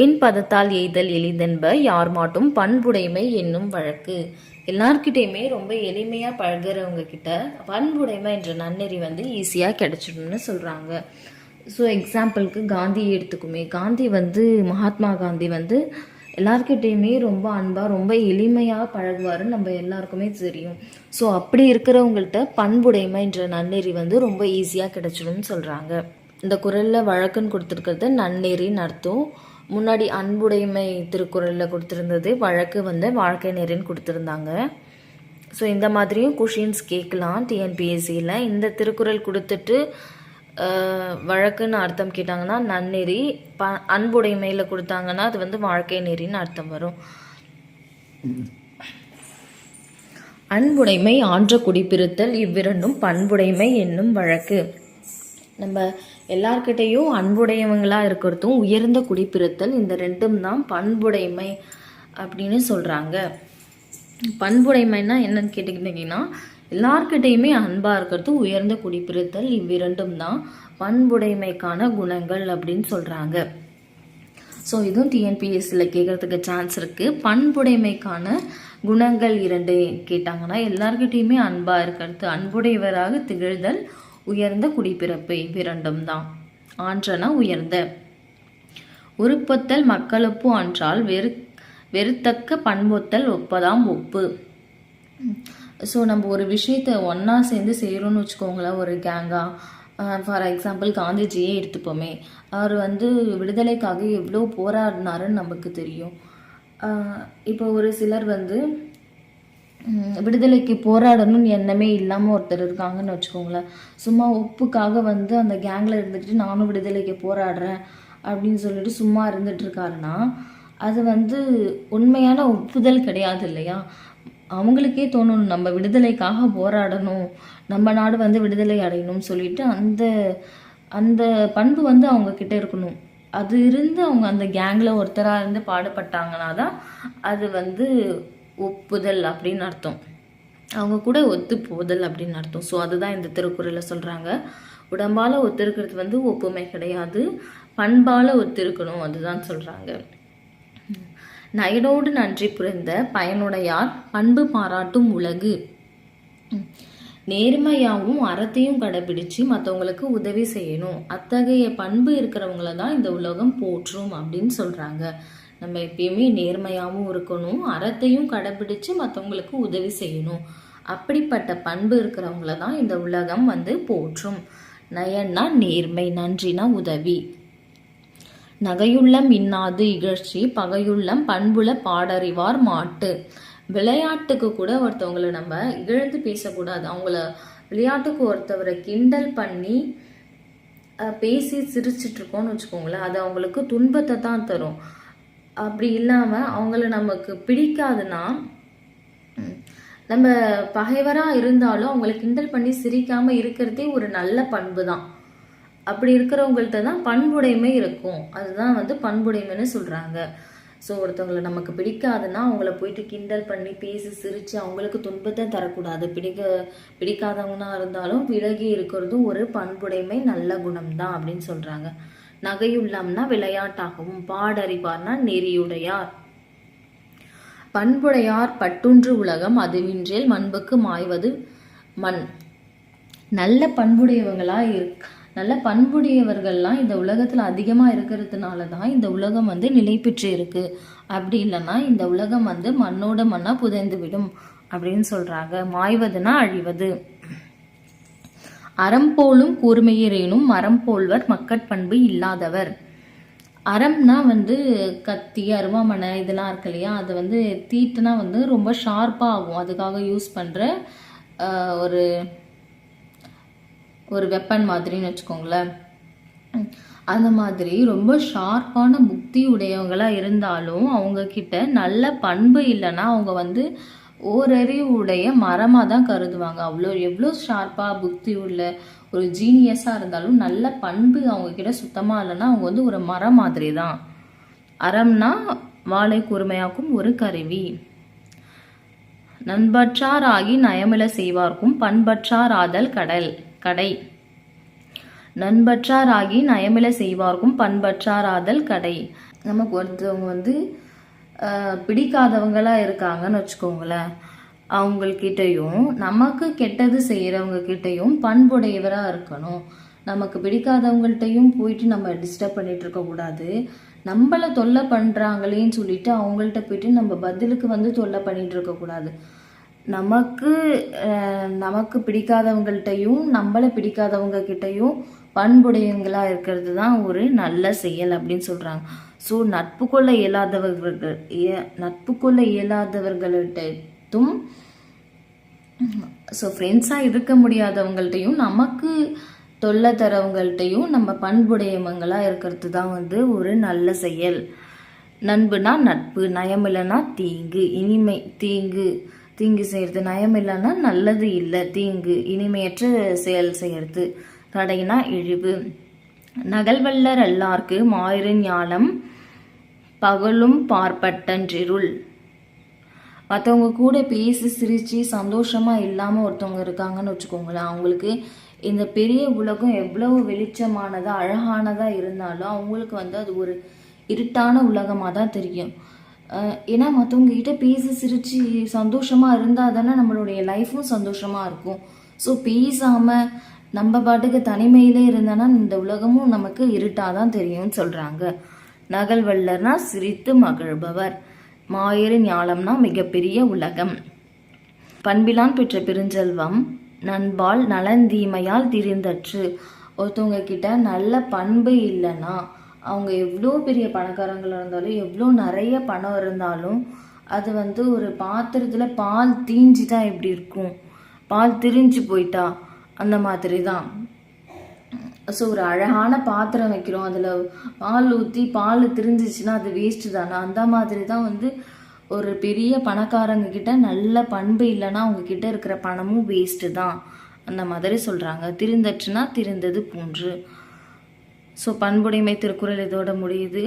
என் பதத்தால் எய்தல் எளிதென்ப யார் மாட்டும் பண்புடைமை என்னும் வழக்கு. எல்லார்கிட்டையுமே ரொம்ப எளிமையாக பழகிறவங்க கிட்ட பண்புடைமை என்ற நன்னெறி வந்து ஈஸியாக கிடைச்சிடும்னு சொல்கிறாங்க. ஸோ எக்ஸாம்பிளுக்கு காந்தியை எடுத்துக்குமே. காந்தி வந்து மகாத்மா காந்தி வந்து எல்லார்கிட்டையுமே ரொம்ப அன்பாக ரொம்ப எளிமையாக பழகுவாருன்னு நம்ம எல்லாருக்குமே தெரியும். ஸோ அப்படி இருக்கிறவங்கள்ட்ட பண்புடைமை என்ற நன்னெறி வந்து ரொம்ப ஈஸியாக கிடைச்சிடும்னு சொல்கிறாங்க. இந்த குறளில் வழக்குன்னு கொடுத்துருக்கிறது நன்னெறின்னு அர்த்தம். முன்னாடி அன்புடைமை திருக்குறளில் கொடுத்துருந்தது, வழக்கு வந்து வாழ்க்கை நெறின்னு கொடுத்துருந்தாங்க. ஸோ இந்த மாதிரியும் கொஷின்ஸ் கேட்கலாம் டிஎன்பிஎஸ்சியில். இந்த திருக்குறள் கொடுத்துட்டு வழக்குன்னு அர்த்தம் கேட்டாங்கன்னா நன்னெறி, அன்புடைமையில் கொடுத்தாங்கன்னா அது வந்து வாழ்க்கை நெறின்னு அர்த்தம் வரும். அன்புடைமை ஆன்ற குடிப்பிருத்தல் இவ்விரண்டும் பண்புடைமை என்னும் வழக்கு. நம்ம எல்லார்கிட்டையும் அன்புடையவங்களாக இருக்கிறதும் உயர்ந்த குடிப்பிருத்தல், இந்த ரெண்டும் தான் பண்புடைமை அப்படின்னு சொல்கிறாங்க. பண்புடைமைன்னா என்னன்னு கேட்டுக்கிட்டிங்கன்னா எல்லார்கிட்டையுமே அன்பாக இருக்கிறது உயர்ந்த குடிப்பிருத்தல், இவ்விரண்டும் தான் பண்புடைமைக்கான குணங்கள் அப்படின்னு சொல்கிறாங்க. ஸோ இதுவும் டிஎன்பிஎஸ்சியில் கேட்குறதுக்கு சான்ஸ் இருக்குது. பண்புடைமைக்கான குணங்கள் 2 கேட்டாங்கன்னா எல்லார்கிட்டையுமே அன்பாக இருக்கிறது, அன்புடையவராக திகழ்தல், உயர்ந்த குடிப்பிறப்பு, இவ்விரண்டும் தான். ஆன்றனா உயர்ந்த. உறுப்பொத்தல் மக்களொப்பு ஆன்றால் வெறுத்தக்க பண்பொத்தல் ஒப்பதாம் ஒப்பு. ஸோ நம்ம ஒரு விஷயத்தை ஒன்றா சேர்ந்து செய்கிறோன்னு வச்சுக்கோங்களேன், ஒரு கேங்காக. For example காந்திஜியே எடுத்துப்போமே. அவர் வந்து விடுதலைக்காக எவ்வளோ போராடினாருன்னு நமக்கு தெரியும். இப்போ ஒரு சிலர் வந்து விடுதலைக்கு போராடணும்னு எண்ணமே இல்லாமல் ஒருத்தர் இருக்காங்கன்னு வச்சுக்கோங்களேன். சும்மா ஒப்புக்காக வந்து அந்த கேங்கில் இருந்துட்டு நானும் விடுதலைக்கு போராடுறேன் அப்படின்னு சொல்லிட்டு சும்மா இருந்துட்டு இருக்காருன்னா அது வந்து உண்மையான ஒப்புதல் கிடையாது இல்லையா? அவங்களுக்கே தோணணும் நம்ம விடுதலைக்காக போராடணும், நம்ம நாடு வந்து விடுதலை அடையணும்னு சொல்லிட்டு அந்த அந்த பண்பு வந்து அவங்க கிட்ட இருக்கணும். அது இருந்து அவங்க அந்த கேங்கில் ஒருத்தராக இருந்து பாடுபட்டாங்கன்னா தான் அது வந்து ஒப்புதல் அப்படின்னு அர்த்தம். அவங்க கூட ஒத்து போதல் அப்படின்னு அர்த்தம். ஸோ அதுதான் இந்த திருக்குறளில் சொல்கிறாங்க. உடம்பால் ஒத்திருக்கிறது வந்து ஒப்புமை கிடையாது, பண்பால் ஒத்திருக்கணும், அதுதான் சொல்கிறாங்க. நயனோடு நன்றி புரிந்த பயனுடையார் பண்பு பாராட்டும் உலகு. நேர்மையாகவும் அறத்தையும் கடைபிடிச்சு மற்றவங்களுக்கு உதவி செய்யணும், அத்தகைய பண்பு இருக்கிறவங்கள தான் இந்த உலகம் போற்றும் அப்படின்னு சொல்கிறாங்க. நம்ம எப்பயுமே நேர்மையாகவும் இருக்கணும், அறத்தையும் கடைபிடிச்சு மற்றவங்களுக்கு உதவி செய்யணும், அப்படிப்பட்ட பண்பு இருக்கிறவங்கள தான் இந்த உலகம் வந்து போற்றும். நயன்னா நேர்மை, நன்றினா உதவி. நகையுள்ளம் இன்னாது இகழ்ச்சி பகையுள்ளம் பண்புல பாடறிவார் மாட்டு. விளையாட்டுக்கு கூட ஒருத்தவங்களை நம்ம இகழ்ந்து பேசக்கூடாது. அவங்கள விளையாட்டுக்கு ஒருத்தவரை கிண்டல் பண்ணி பேசி சிரிச்சிட்டு இருக்கோம்னு வச்சுக்கோங்களேன், அது அவங்களுக்கு துன்பத்தை தான் தரும். அப்படி இல்லாமல் அவங்கள நமக்கு பிடிக்காதுன்னா, நம்ம பகைவராக இருந்தாலும் அவங்களை கிண்டல் பண்ணி சிரிக்காமல் இருக்கிறதே ஒரு நல்ல பண்பு தான். அப்படி இருக்கிறவங்கள்ட்ட தான் பண்புடைமை இருக்கும், அதுதான் வந்து பண்புடைமைன்னு சொல்கிறாங்க. ஸோ ஒருத்தவங்களை நமக்கு பிடிக்காதுன்னா அவங்கள போயிட்டு கிண்டல் பண்ணி பேசி சிரித்து அவங்களுக்கு துன்பத்தை தரக்கூடாது. பிடிக்காதவங்கன்னா இருந்தாலும் விலகி இருக்கிறதும் ஒரு பண்புடைமை, நல்ல குணம் தான் அப்படின்னு சொல்கிறாங்க. நகையுள்ளம்னா விளையாட்டாகவும், பாடறிவார்னா நெறியுடையார். பண்புடையார் பட்டுன்று உலகம் அதுவின்றேல் மண்புக்கு மாய்வது மண். நல்ல பண்புடையவர்கள்லாம் இந்த உலகத்தில் அதிகமாக இருக்கிறதுனால தான் இந்த உலகம் வந்து நிலை பெற்று இருக்கு. அப்படி இல்லைன்னா இந்த உலகம் வந்து மண்ணோட மண்ணாக புதைந்து விடும் அப்படின்னு சொல்கிறாங்க. மாய்வதுன்னா அழிவது. அறம் போலும் கூர்மையரேனும் மரம் போல்வர் மக்கட்பண்பு இல்லாதவர். அறம்னா வந்து கத்தி, அருவாமனை இதெல்லாம் இருக்கு இல்லையா, அது வந்து தீட்டுனா வந்து ரொம்ப ஷார்ப்பாக ஆகும், அதுக்காக யூஸ் பண்ணுற ஒரு வெப்பன் மாதிரின்னு வச்சுக்கோங்களேன். அந்த மாதிரி ரொம்ப ஷார்ப்பான புத்தி உடையவங்களாக இருந்தாலும் அவங்க கிட்ட நல்ல பண்பு இல்லைன்னா அவங்க வந்து ஓரறிவுடைய மரமாக தான் கருதுவாங்க. எவ்வளோ ஷார்ப்பாக புத்தி உள்ள ஒரு ஜீனியஸாக இருந்தாலும் நல்ல பண்பு அவங்க கிட்ட சுத்தமாக இல்லைன்னா அவங்க வந்து ஒரு மரம் மாதிரி தான். அறம்னா வாளை கூர்மையாக்கும் ஒரு கருவி. நண்பற்றார் ஆகி நயமில செய்வார்க்கும் பண்பற்றார் ஆதல் கடை. நண்பற்றார் ஆகி நயமில செய்வார்க்கும் பண்பற்றார் ஆதல் கடை. நமக்கு ஒருத்தவங்க வந்து பிடிக்காதவங்களா இருக்காங்கன்னு வச்சுக்கோங்களேன், அவங்கக்கிட்டையும் நமக்கு கெட்டது செய்கிறவங்க கிட்டையும் பண்புடையவராக இருக்கணும். நமக்கு பிடிக்காதவங்கள்ட்டையும் போயிட்டு நம்ம டிஸ்டர்ப் பண்ணிட்டு இருக்கக்கூடாது. நம்மளை தொல்லை பண்ணுறாங்களேன்னு சொல்லிட்டு அவங்கள்ட்ட போயிட்டு நம்ம பதிலுக்கு வந்து தொல்லை பண்ணிட்டு இருக்கக்கூடாது. நமக்கு பிடிக்காதவங்கள்ட்டையும் நம்மளை பிடிக்காதவங்க கிட்டையும் பண்புடையவங்களாக இருக்கிறது தான் ஒரு நல்ல செயல் அப்படின்னு சொல்கிறாங்க. ஸோ நட்பு கொள்ள இயலாதவர்கள்ட்டும் ஸோ ஃப்ரெண்ட்ஸாக இருக்க முடியாதவங்கள்ட்டையும் நமக்கு தொல்லை தரவங்கள்ட்டையும் நம்ம பண்புடையவங்களாக இருக்கிறது தான் வந்து ஒரு நல்ல செயல். நண்புனா நட்பு, நயம் இல்லைன்னா தீங்கு, இனிமை தீங்கு செய்கிறது, நயம் இல்லைன்னா நல்லது இல்லை, தீங்கு இனிமையற்ற செயல் செய்கிறது, கடைனா இழிவு. நகல்வல்லர் எல்லார்க்கு மாயிரின் ஞாலம் பகலும் பார்ப்பட்டன்றிருள். மற்றவங்க கூட பேசி சிரித்து சந்தோஷமாக இல்லாமல் ஒருத்தவங்க இருக்காங்கன்னு வச்சுக்கோங்களேன், அவங்களுக்கு இந்த பெரிய உலகம் எவ்வளவு வெளிச்சமானதாக அழகானதாக இருந்தாலும் அவங்களுக்கு வந்து அது ஒரு இருட்டான உலகமாக தான் தெரியும். ஏன்னா மற்றவங்க கிட்ட பேசி சிரித்து சந்தோஷமாக இருந்தால் தானே நம்மளுடைய லைஃப்பும் சந்தோஷமாக இருக்கும். ஸோ பேசாமல் நம்ம பாட்டுக்கு தனிமையிலே இருந்தோன்னா இந்த உலகமும் நமக்கு இருட்டாக தான் தெரியும்னு சொல்கிறாங்க. நகல்வல்லர்னா சிரித்து மகிழ்பவர், மாயிறு ஞாலம்னா மிகப்பெரிய உலகம். பண்பிலான் பெற்ற பெருஞ்செல்வம் நண்பால் நலந்தீமையால் திரிந்தற்று. ஒருத்தவங்க கிட்ட நல்ல பண்பு இல்லைன்னா அவங்க எவ்வளோ பெரிய பணக்காரங்களாக இருந்தாலும் எவ்வளோ நிறைய பணம் இருந்தாலும் அது வந்து ஒரு பாத்திரத்தில் பால் தீஞ்சிட்டா எப்படி இருக்கும், பால் திரிஞ்சு போயிட்டா அந்த மாதிரி தான். ஸோ ஒரு அழகான பாத்திரம் வைக்கிறோம், அதில் பால் ஊற்றி பால் திரிஞ்சிச்சுன்னா அது வேஸ்ட்டு தானே. அந்த மாதிரி தான் வந்து ஒரு பெரிய பணக்காரங்க கிட்ட நல்ல பண்பு இல்லைன்னா அவங்க கிட்ட இருக்கிற பணமும் வேஸ்ட்டு தான் அந்த மாதிரி சொல்கிறாங்க. திரிந்தற்றுனா திரிந்தது போன்று. ஸோ பண்புடைமை திருக்குறள் இதோட முடியுது.